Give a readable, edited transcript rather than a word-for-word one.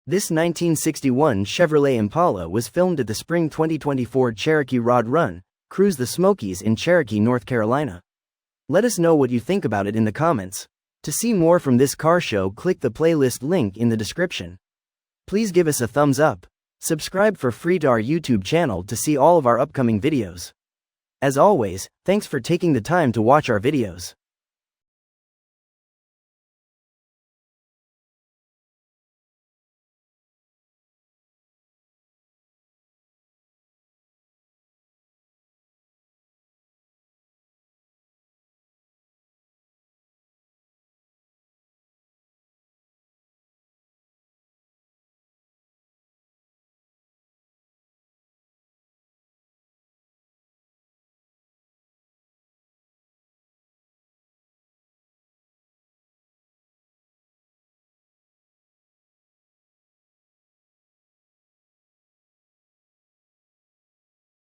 This 1961 Chevrolet Impala was filmed at the spring 2024 Cherokee Rod Run, Cruise the Smokies in Cherokee, North Carolina. Let us know what you think about it in the comments. To see more from this car show, click the playlist link in the description. Please give us a thumbs up. Subscribe for free to our YouTube channel to see all of our upcoming videos. As always, thanks for taking the time to watch our videos.